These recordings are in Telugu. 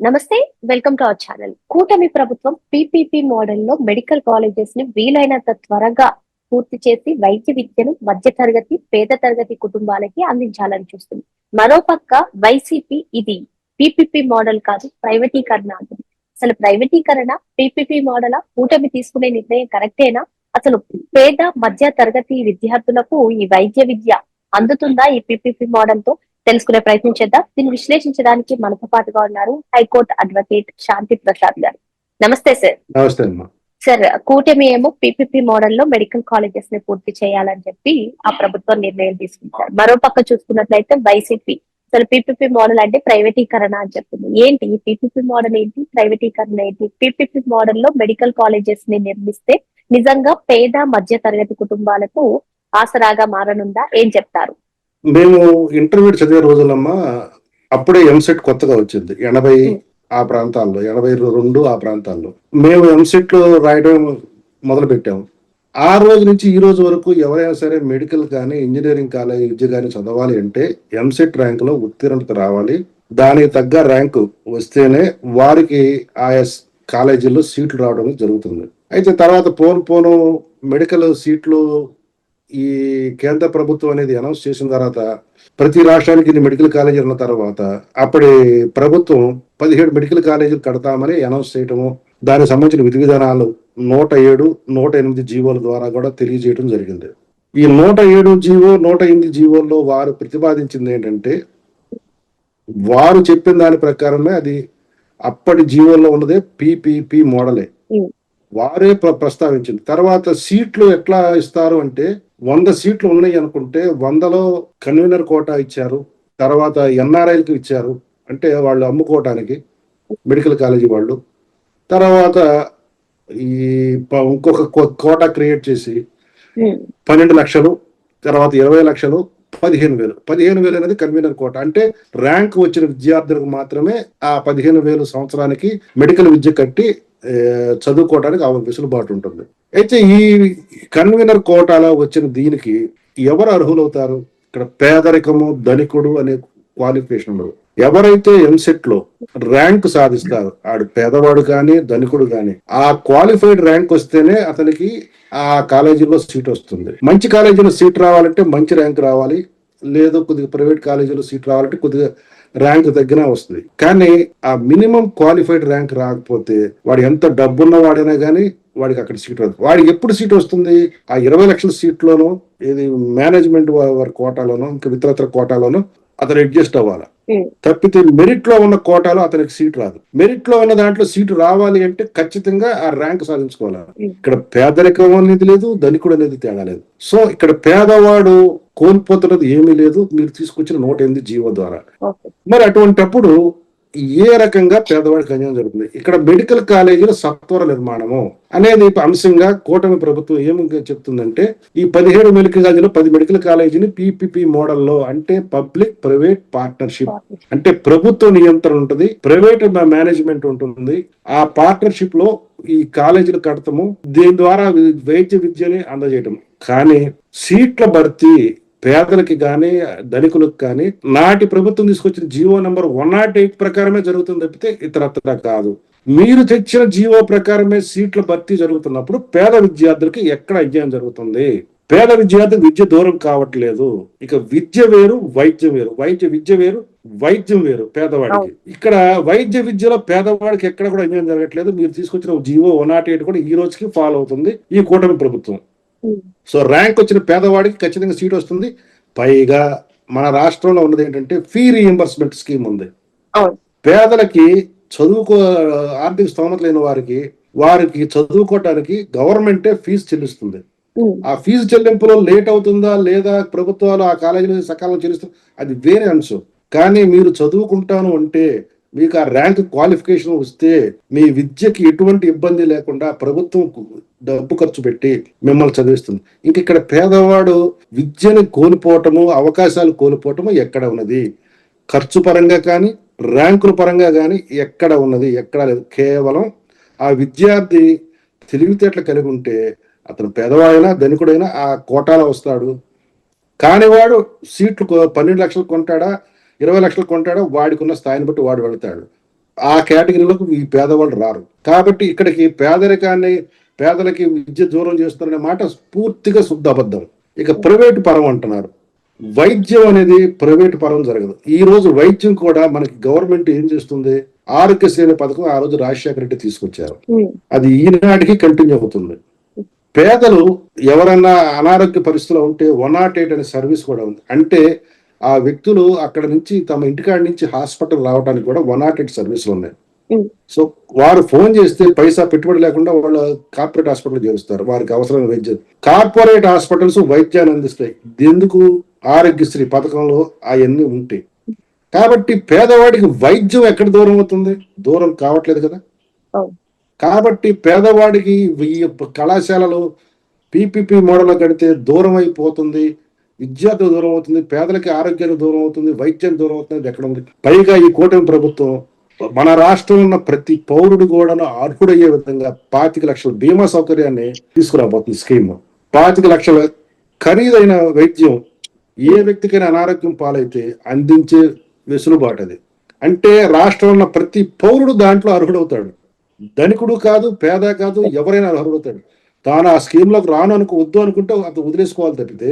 నమస్తే. Welcome to our channel. కూటమి ప్రభుత్వం పీపీపీ మోడల్లో మెడికల్ కాలేజెస్ ని వీలైనంత త్వరగా పూర్తి చేసి వైద్య విద్యను మధ్య తరగతి, పేద తరగతి కుటుంబాలకి అందించాలని చూస్తుంది. మరోపక్క వైసీపీ ఇది పీపీపీ మోడల్ కాదు, ప్రైవేటీకరణ అంటుంది. అసలు ప్రైవేటీకరణ, పీపీపీ మోడల్ కూటమి తీసుకునే నిర్ణయం కరెక్టేనా? అసలు పేద మధ్య తరగతి విద్యార్థులకు ఈ వైద్య విద్య అందుతుందా ఈ పీపీపీ మోడల్ తో? తెలుసుకునే ప్రయత్నం చేద్దాం. దీన్ని విశ్లేషించడానికి మనతో పాటుగా ఉన్నారు హైకోర్టు అడ్వకేట్ శాంతి ప్రసాద్ గారు. నమస్తే సార్. నమస్తే అమ్మా. సార్, కూటమి ఏమో పీపీపీ మోడల్లో మెడికల్ కాలేజెస్ ని పూర్తి చేయాలని చెప్పి ఆ ప్రభుత్వం నిర్ణయం తీసుకుంటారు. మరో పక్క చూసుకున్నట్లయితే వైసీపీ అసలు పీపీపీ మోడల్ అంటే ప్రైవేటీకరణ అని చెప్తుంది. ఏంటి ఈ పీపీపీ మోడల్, ఏంటి ప్రైవేటీకరణ ఏంటి? పీపీపీ మోడల్లో మెడికల్ కాలేజెస్ ని నిర్మిస్తే నిజంగా పేద మధ్య తరగతి కుటుంబాలకు ఆసరాగా మారనుందా? ఏం చెప్తారు? మేము ఇంటర్మీడియట్ చదివే రోజులమ్మా అప్పుడే ఎంసెట్ కొత్తగా వచ్చింది. 80 ఆ ప్రాంతాల్లో, 82 ఆ ప్రాంతాల్లో మేము ఎంసెట్ లో రాయడం మొదలు పెట్టాము. ఆ రోజు నుంచి ఈ రోజు వరకు ఎవరైనా సరే మెడికల్ కానీ ఇంజనీరింగ్ కాలేజ్ విద్య కానీ చదవాలి అంటే ఎంసెట్ ర్యాంకులో ఉత్తీర్ణత రావాలి. దానికి తగ్గ ర్యాంకు వస్తేనే వారికి ఆయా కాలేజీల్లో సీట్లు రావడం జరుగుతుంది. అయితే తర్వాత పోను మెడికల్ సీట్లు ఈ కేంద్ర ప్రభుత్వం అనేది అనౌన్స్ చేసిన తర్వాత ప్రతి రాష్ట్రానికి ఇన్ని మెడికల్ కాలేజీలు ఉన్న తర్వాత అప్పటి ప్రభుత్వం 17 మెడికల్ కాలేజీలు కడతామని అనౌన్స్ చేయటము, దానికి సంబంధించిన విధి విధానాలు 107, 108 జీవోల ద్వారా కూడా తెలియజేయడం జరిగింది. ఈ 107 జీవో, 108 జీవోల్లో వారు ప్రతిపాదించింది ఏంటంటే, వారు చెప్పిన దాని ప్రకారమే అది అప్పటి జీవోల్లో ఉన్నదే పీపీపీ మోడలే వారే ప్రస్తావించింది. తర్వాత సీట్లు ఎట్లా ఇస్తారు అంటే 100 సీట్లు ఉన్నాయి అనుకుంటే 100లో కన్వీనర్ కోటా ఇచ్చారు, తర్వాత ఎన్ఆర్ఐలకు ఇచ్చారు, అంటే వాళ్ళు అమ్ముకోవటానికి మెడికల్ కాలేజీ వాళ్ళు. తర్వాత ఈ ఇంకొక కోటా క్రియేట్ చేసి 12 లక్షలు, తర్వాత 20 లక్షలు, 15,000 అనేది కన్వీనర్ కోట. అంటే ర్యాంక్ వచ్చిన విద్యార్థులకు మాత్రమే ఆ 15,000 సంవత్సరానికి మెడికల్ విద్య కట్టి చదువుకోవడానికి వెసులుబాటు ఉంటుంది. అయితే ఈ కన్వీనర్ కోటాలో వచ్చిన దీనికి ఎవరు అర్హులవుతారు? ఇక్కడ పేదరికము, ధనికుడు అనే క్వాలిఫికేషన్ ఉండదు. ఎవరైతే ఎంసెట్ లో ర్యాంక్ సాధిస్తారు, ఆడు పేదవాడు కానీ ధనికుడు కానీ, ఆ క్వాలిఫైడ్ ర్యాంక్ వస్తేనే అతనికి ఆ కాలేజీలో సీట్ వస్తుంది. మంచి కాలేజీలో సీట్ రావాలంటే మంచి ర్యాంక్ రావాలి, లేదు కొద్దిగా ప్రైవేట్ కాలేజీలో సీట్ రావాలంటే కొద్దిగా ర్యాంక్ తగ్గినా వస్తుంది. కానీ ఆ మినిమం క్వాలిఫైడ్ ర్యాంక్ రాకపోతే వాడు ఎంత డబ్బున్న వాడైనా కానీ వాడికి అక్కడ సీట్ రాదు. వాడికి ఎప్పుడు సీట్ వస్తుంది? ఆ 20 లక్షల సీట్లోనో, ఏది మేనేజ్మెంట్ వారి కోటాలోనో, ఇంకా ఇతరత్ర కోటాలోనో అతను అడ్జస్ట్ అవ్వాలి. తప్పితే మెరిట్ లో ఉన్న కోటాలో అతనికి సీట్ రాదు. మెరిట్ లో ఉన్న దాంట్లో సీటు రావాలి అంటే ఖచ్చితంగా ఆ ర్యాంక్ సాధించుకోవాలి. ఇక్కడ పేదరికం అనేది లేదు, ధనికుడు అనేది తేడా లేదు. సో ఇక్కడ పేదవాడు కోల్పోతున్నది ఏమీ లేదు మీరు తీసుకొచ్చిన 108 జీవో ద్వారా. మరి అటువంటిప్పుడు ఏ రకంగా పేదవాడికి అన్యాయం జరుగుతుంది? ఇక్కడ మెడికల్ కాలేజీల సత్వర నిర్మాణము అనేది అంశంగా కూటమి ప్రభుత్వం ఏమి చెప్తుందంటే, ఈ 17 మెడికల్ కాలేజీలో 10 మెడికల్ కాలేజీని పీపీపీ మోడల్లో, అంటే పబ్లిక్ ప్రైవేట్ పార్ట్నర్షిప్, అంటే ప్రభుత్వ నియంత్రణ ఉంటుంది, ప్రైవేట్ మేనేజ్మెంట్ ఉంటుంది. ఆ పార్ట్నర్షిప్ లో ఈ కాలేజీలు కడతాము, దీని ద్వారా వైద్య విద్యని అందజేయటం. కానీ సీట్ల భర్తీ పేదలకి కానీ ధనికులకు కానీ నాటి ప్రభుత్వం తీసుకొచ్చిన జీవో నంబర్ 108 ప్రకారమే జరుగుతుంది తప్పితే ఇతరత్రా కాదు. మీరు తెచ్చిన జీవో ప్రకారమే సీట్ల భర్తీ జరుగుతున్నప్పుడు పేద విద్యార్థులకి ఎక్కడ అన్యాయం జరుగుతుంది? పేద విద్యార్థులకు విద్య దూరం కావట్లేదు. ఇక విద్య వేరు, వైద్యం వేరు. విద్య వేరు, వైద్యం వేరు పేదవాడికి. ఇక్కడ వైద్య విద్యలో పేదవాడికి ఎక్కడ కూడా అన్యాయం జరగట్లేదు. మీరు తీసుకొచ్చిన జీవో 108 కూడా ఈ రోజుకి ఫాలో అవుతుంది ఈ కూటమి ప్రభుత్వం. సో ర్యాంక్ వచ్చిన పేదవాడికి ఖచ్చితంగా సీట్ వస్తుంది. పైగా మన రాష్ట్రంలో ఉన్నది ఏంటంటే ఫీ రీఎంబర్స్మెంట్ స్కీమ్ ఉంది. పేదలకి ఆర్థిక స్తోమత లేని వారికి చదువుకోవటానికి గవర్నమెంటే ఫీజు చెల్లిస్తుంది. ఆ ఫీజు చెల్లింపులో లేట్ అవుతుందా లేదా ప్రభుత్వాలు ఆ కాలేజీలో సకాలంలో చెల్లిస్తుంది, అది వేరే అంశం. కానీ మీరు చదువుకుంటాను అంటే మీకు ఆ ర్యాంక్ క్వాలిఫికేషన్ వస్తే మీ విద్యకి ఎటువంటి ఇబ్బంది లేకుండా ప్రభుత్వం డబ్బు ఖర్చు పెట్టి మిమ్మల్ని చదివిస్తుంది. ఇంక ఇక్కడ పేదవాడు విద్యని కోల్పోవటము, అవకాశాలు కోల్పోవటము ఎక్కడ ఉన్నది? ఖర్చు పరంగా కానీ ర్యాంకుల పరంగా కానీ ఎక్కడ ఉన్నది? ఎక్కడా లేదు. కేవలం ఆ విద్యార్థి తెలివితేటలు కలిగి ఉంటే అతను పేదవాడైనా ధనికుడైనా ఆ కోటాలో వస్తాడు. కానివాడు సీట్లు 12 లక్షలు కొంటాడా, 20 లక్షలు కొంటాడో వాడికి ఉన్న స్థాయిని బట్టి వాడు వెళ్తాడు. ఆ కేటగిరీలోకి ఈ పేదవాళ్ళు రారు. కాబట్టి ఇక్కడికి పేదలకి విద్య దూరం చేస్తున్నారనే మాట పూర్తిగా శుద్ధ అబద్ధం. ఇక ప్రైవేటు పరం అంటున్నారు. వైద్యం అనేది ప్రైవేటు పరం జరగదు. ఈ రోజు వైద్యం కూడా మనకి గవర్నమెంట్ ఏం చేస్తుంది, ఆరోగ్యశ్రీ అనే పథకం ఆ రోజు రాజశేఖర రెడ్డి తీసుకొచ్చారు. అది ఈనాటికి కంటిన్యూ అవుతుంది. పేదలు ఎవరన్నా అనారోగ్య పరిస్థితిలో ఉంటే 108 అనే సర్వీస్ కూడా ఉంది. అంటే ఆ వ్యక్తులు అక్కడ నుంచి తమ ఇంటికాడ నుంచి హాస్పిటల్ రావడానికి కూడా 108 సర్వీసులు ఉన్నాయి. సో వారు ఫోన్ చేస్తే పైసా పెట్టుబడి లేకుండా వాళ్ళు కార్పొరేట్ హాస్పిటల్ చేరుస్తారు. వారికి అవసరమైన వైద్యం. కార్పొరేట్ హాస్పిటల్స్ వైద్యాన్ని అందిస్తాయి. ఎందుకు? ఆరోగ్యశ్రీ పథకంలో అవన్నీ ఉంటాయి. కాబట్టి పేదవాడికి వైద్యం ఎక్కడ దూరం అవుతుంది? దూరం కావట్లేదు కదా. కాబట్టి పేదవాడికి ఈ కళాశాలలు పీపీపీ మోడల్ కడితే దూరం అయిపోతుంది, విద్యార్థి దూరం అవుతుంది, పేదలకి ఆరోగ్యానికి దూరం అవుతుంది, వైద్యం దూరం అవుతుంది. ఎక్కడ ఉంది? పైగా ఈ కూటమి ప్రభుత్వం మన రాష్ట్రంలో ఉన్న ప్రతి పౌరుడు కూడా అర్హుడయ్యే విధంగా 25 లక్షల బీమా సౌకర్యాన్ని తీసుకురాబోతుంది స్కీమ్. 25 లక్షల ఖరీదైన వైద్యం ఏ వ్యక్తికైనా అనారోగ్యం పాలైతే అందించే వెసులుబాటు అది. అంటే రాష్ట్రంలో ఉన్న ప్రతి పౌరుడు దాంట్లో అర్హుడవుతాడు. ధనికుడు కాదు, పేద కాదు, ఎవరైనా అర్హుడవుతాడు. తాను ఆ స్కీమ్ లోకి వద్దు అనుకుంటే అది వదిలేసుకోవాలి తప్పితే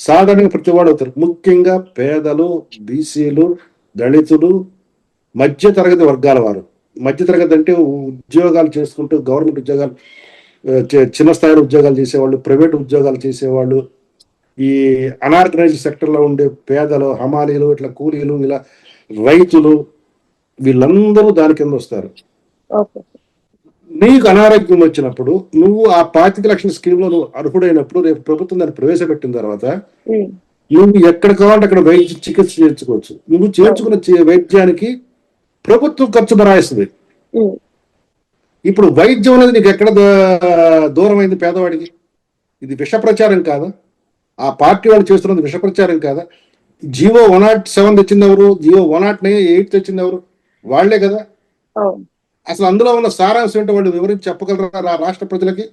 సాధారణంగా ప్రతి వాడు అవుతారు. ముఖ్యంగా పేదలు, బీసీలు, దళితులు, మధ్య తరగతి వర్గాల వారు. మధ్య తరగతి అంటే ఉద్యోగాలు చేసుకుంటూ గవర్నమెంట్ ఉద్యోగాలు, చిన్న స్థాయిలో ఉద్యోగాలు చేసేవాళ్ళు, ప్రైవేట్ ఉద్యోగాలు చేసేవాళ్ళు, ఈ అనార్గనైజ్డ్ సెక్టర్ లో ఉండే పేదలు, హమాలీలు, ఇట్లా కూలీలు, ఇలా రైతులు, వీళ్ళందరూ దాని కింద వస్తారు. నీకు అనారోగ్యం వచ్చినప్పుడు నువ్వు ఆ 25 లక్షల స్కీమ్ లో నువ్వు అర్హుడైనప్పుడు రేపు ప్రభుత్వం దాన్ని ప్రవేశపెట్టిన తర్వాత నువ్వు ఎక్కడ కావాలంటే అక్కడ వైద్య చికిత్స చేర్చుకోవచ్చు. నువ్వు చేర్చుకున్న వైద్యానికి ప్రభుత్వం ఖర్చు భరాయిస్తుంది. ఇప్పుడు వైద్యం అనేది నీకు ఎక్కడ దూరం అయింది పేదవాడికి? ఇది విష ప్రచారం కాదా? ఆ పార్టీ వాళ్ళు చేస్తున్నది విష ప్రచారం కాదా? జియో 107 తెచ్చింది ఎవరు? జియో 108 తెచ్చింది ఎవరు? వాళ్లే కదా. అసలు అందులో ఉన్న సారాంశం ఏంటో వాళ్ళు వివరించి చెప్పగలరా రాష్ట్ర ప్రజలకి?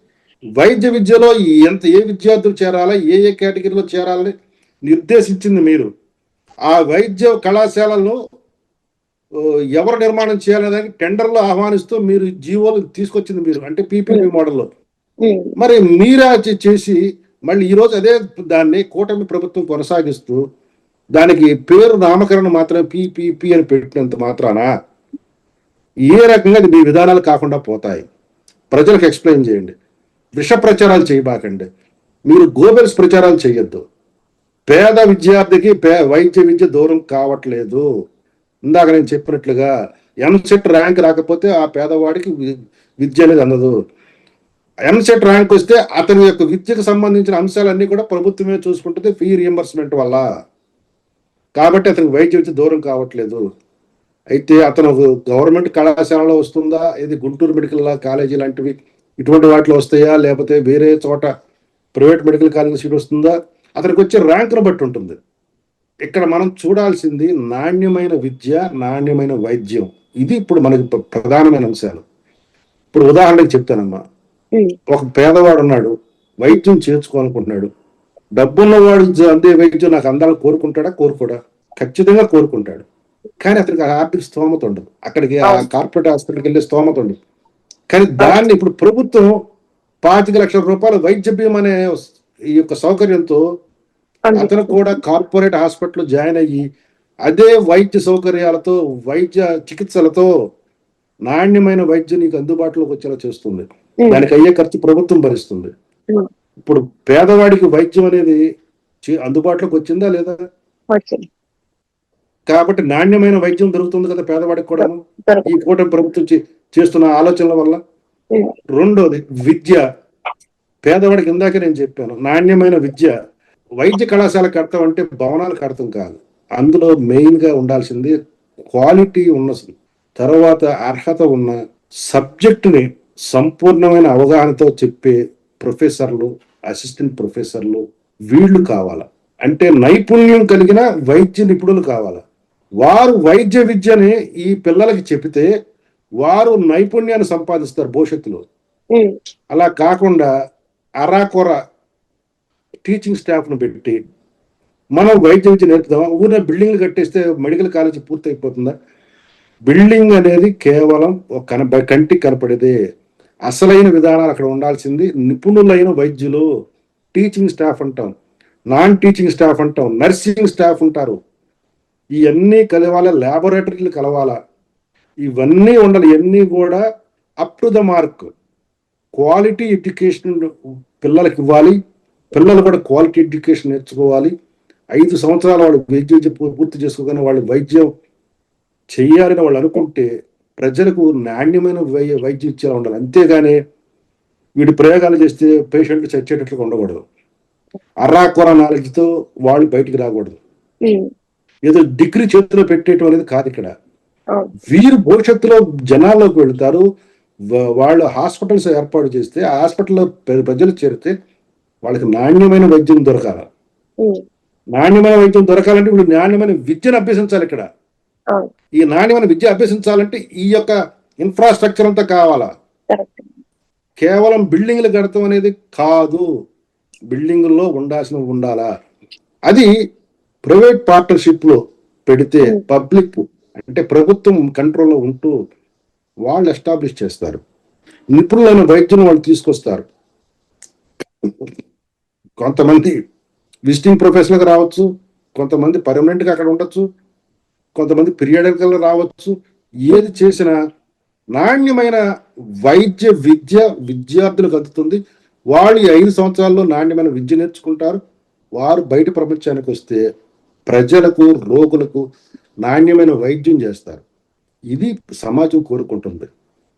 వైద్య విద్యలో ఏ విద్యార్థులు చేరాలి, ఏ కేటగిరీలో చేరాలని నిర్దేశించింది మీరు. ఆ వైద్య కళాశాలను ఎవరు నిర్మాణం చేయాలనేది టెండర్లో ఆహ్వానిస్తూ మీరు జీవోలు తీసుకొచ్చింది మీరు, అంటే పీపీపీ మోడల్లో. మరి మీరా చేసి మళ్ళీ ఈ రోజు అదే దాన్ని కూటమి ప్రభుత్వం కొనసాగిస్తూ దానికి పేరు నామకరణం మాత్రమే పీపీపీ అని పెట్టినంత మాత్రాన ఏ రకంగా మీ విధానాలు కాకుండా పోతాయి? ప్రజలకు ఎక్స్ప్లెయిన్ చేయండి. విష ప్రచారాలు చేయబాకండి. మీరు గోబెల్స్ ప్రచారాలు చేయొద్దు. పేద విద్యార్థికి వైద్య విద్య దూరం కావట్లేదు. ఇందాక నేను చెప్పినట్లుగా ఎంసెట్ ర్యాంక్ రాకపోతే ఆ పేదవాడికి విద్య అనేది అందదు. ఎంసెట్ ర్యాంక్ వస్తే అతని యొక్క విద్యకు సంబంధించిన అంశాలన్నీ కూడా ప్రభుత్వమే చూసుకుంటుంది ఫీ రియంబర్స్మెంట్ వల్ల. కాబట్టి అతనికి వైద్య విద్య దూరం కావట్లేదు. అయితే అతను గవర్నమెంట్ కళాశాలలో వస్తుందా, ఇది గుంటూరు మెడికల్ కాలేజీ లాంటివి ఇటువంటి వాటిలో వస్తాయా, లేకపోతే వేరే చోట ప్రైవేట్ మెడికల్ కాలేజీ సీట్ వస్తుందా, అతనికి వచ్చే ర్యాంకును బట్టి ఉంటుంది. ఇక్కడ మనం చూడాల్సింది నాణ్యమైన విద్య, నాణ్యమైన వైద్యం. ఇది ఇప్పుడు మనకి ప్రధానమైన అంశాలు. ఇప్పుడు ఉదాహరణకి చెప్తానమ్మా, ఒక పేదవాడు ఉన్నాడు, వైద్యం చేర్చుకోవాలనుకుంటున్నాడు. డబ్బున్నవాడు అందే వైద్యం నాకు అందాలని కోరుకుంటాడా? కోరుకోడా? ఖచ్చితంగా కోరుకుంటాడు. కానీ అతనికి ఆర్థిక స్తోమత ఉండదు, అక్కడికి ఆ కార్పొరేట్ హాస్పిటల్కి వెళ్ళే స్తోమత ఉండదు. కానీ దాన్ని ఇప్పుడు ప్రభుత్వం 25 లక్షల రూపాయల వైద్య బీమా అనే ఈ యొక్క సౌకర్యంతో అతను కూడా కార్పొరేట్ హాస్పిటల్ జాయిన్ అయ్యి అదే వైద్య సౌకర్యాలతో, వైద్య చికిత్సలతో నాణ్యమైన వైద్యం నీకు అందుబాటులోకి వచ్చేలా చేస్తుంది. దానికి అయ్యే ఖర్చు ప్రభుత్వం భరిస్తుంది. ఇప్పుడు పేదవాడికి వైద్యం అనేది అందుబాటులోకి వచ్చిందా లేదా? కాబట్టి నాణ్యమైన వైద్యం దొరుకుతుంది కదా పేదవాడికి కూడా ఈ కూటమి ప్రభుత్వం చేస్తున్న ఆలోచనల వల్ల. రెండోది విద్య. పేదవాడికి ఇందాక నేను చెప్పాను, నాణ్యమైన విద్య. వైద్య కళాశాల కడతాం అంటే భవనాలు కడతాం కాదు. అందులో మెయిన్ గా ఉండాల్సింది క్వాలిటీ ఉన్న, తర్వాత అర్హత ఉన్న, సబ్జెక్టుని సంపూర్ణమైన అవగాహనతో చెప్పే ప్రొఫెసర్లు, అసిస్టెంట్ ప్రొఫెసర్లు వీళ్ళు కావాలా. అంటే నైపుణ్యం కలిగిన వైద్య నిపుణులు కావాలా. వారు వైద్య విద్యని ఈ పిల్లలకి చెబితే వారు నైపుణ్యాన్ని సంపాదిస్తారు భవిష్యత్తులో. అలా కాకుండా అరాకొర టీచింగ్ స్టాఫ్ ను పెట్టి మనం వైద్య విద్య నేర్పుదాం, ఊరినే బిల్డింగ్లు కట్టేస్తే మెడికల్ కాలేజీ పూర్తి అయిపోతుందా? బిల్డింగ్ అనేది కేవలం ఒక కంటికి కనపడేదే. అసలైన విధానాలు అక్కడ ఉండాల్సింది నిపుణులైన వైద్యులు, టీచింగ్ స్టాఫ్ అంటాం, నాన్ టీచింగ్ స్టాఫ్ అంటాం, నర్సింగ్ స్టాఫ్ ఉంటారు. ఇవన్నీ కలవాలా, ల్యాబొరేటరీలు కలవాలా, ఇవన్నీ ఉండాలి. ఇవన్నీ కూడా up to the mark quality education పిల్లలకి ఇవ్వాలి. పిల్లలు కూడా క్వాలిటీ ఎడ్యుకేషన్ నేర్చుకోవాలి. 5 సంవత్సరాలు వాళ్ళు వైద్యం పూర్తి చేసుకోగానే వాళ్ళు వైద్యం చెయ్యాలని వాళ్ళు అనుకుంటే ప్రజలకు నాణ్యమైన వైద్యం ఇచ్చేలా ఉండాలి. అంతేగాని వీడు ప్రయోగాలు చేస్తే పేషెంట్లు చచ్చేటట్లుగా ఉండకూడదు. అర్రాకొర నాలెడ్జ్తో వాళ్ళు బయటికి రాకూడదు. ఏదో డిగ్రీ చేతిలో పెట్టేయటం అనేది కాదు ఇక్కడ. వీరు భవిష్యత్తులో జనాల్లోకి వెళ్తారు. వాళ్ళు హాస్పిటల్స్ ఏర్పాటు చేస్తే ఆ హాస్పిటల్లో ప్రజలు చేరితే వాళ్ళకి నాణ్యమైన వైద్యం దొరకాలి. నాణ్యమైన వైద్యం దొరకాలంటే వీళ్ళు నాణ్యమైన విద్యను అభ్యసించాలి. ఇక్కడ ఈ నాణ్యమైన విద్య అభ్యసించాలంటే ఈ యొక్క ఇన్ఫ్రాస్ట్రక్చర్ అంతా కావాలా. కేవలం బిల్డింగ్లు కడతాం అనేది కాదు, బిల్డింగుల్లో ఉండాలా. అది ప్రైవేట్ పార్ట్నర్షిప్ లో పెడితే పబ్లిక్ అంటే ప్రభుత్వం కంట్రోల్లో ఉంటూ వాళ్ళు ఎస్టాబ్లిష్ చేస్తారు. నిపుణులైన వైద్యులను వాళ్ళు తీసుకొస్తారు. కొంతమంది విజిటింగ్ ప్రొఫెసర్గా రావచ్చు, కొంతమంది పర్మనెంట్గా అక్కడ ఉండొచ్చు, కొంతమంది పీరియాడికల్ రావచ్చు. ఏది చేసినా నాణ్యమైన విద్య విద్యార్థులకు అందుతుంది. వాళ్ళు ఈ 5 సంవత్సరాల్లో నాణ్యమైన విద్య నేర్చుకుంటారు. వారు బయట ప్రపంచానికి వస్తే ప్రజలకు, రోగులకు నాణ్యమైన వైద్యం చేస్తారు. ఇది సమాజం కోరుకుంటుంది.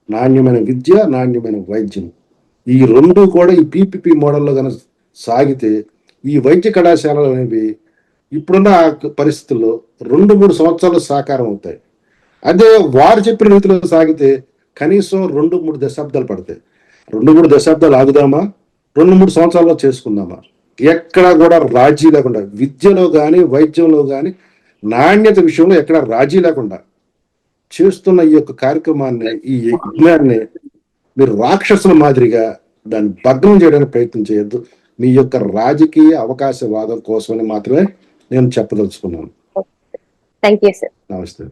నాణ్యమైన విద్య, నాణ్యమైన వైద్యం, ఈ రెండు కూడా ఈ పీపీపీ మోడల్లో కనుక సాగితే ఈ వైద్య కళాశాలలు అనేవి ఇప్పుడున్న పరిస్థితుల్లో 2-3 సంవత్సరాలు సాకారం అవుతాయి. అదే వారు చెప్పిన రీతిలో సాగితే కనీసం 2-3 దశాబ్దాలు పడతాయి. 2-3 దశాబ్దాలు ఆగుదామా, 2-3 సంవత్సరాల్లో చేసుకుందామా? ఎక్కడ కూడా రాజీ లేకుండా విద్యలో కానీ వైద్యంలో కానీ నాణ్యత విషయంలో ఎక్కడ రాజీ లేకుండా చేస్తున్న ఈ యొక్క కార్యక్రమాన్ని, ఈ యజ్ఞాన్ని మీరు రాక్షసుల మాదిరిగా దాన్ని భగ్నం చేయడానికి ప్రయత్నం చేయొద్దు. మీ యొక్క రాజకీయ అవకాశవాదం కోసమని మాత్రమే నేను చెప్పదలుచుకున్నాను. Thank you sir. నమస్తే.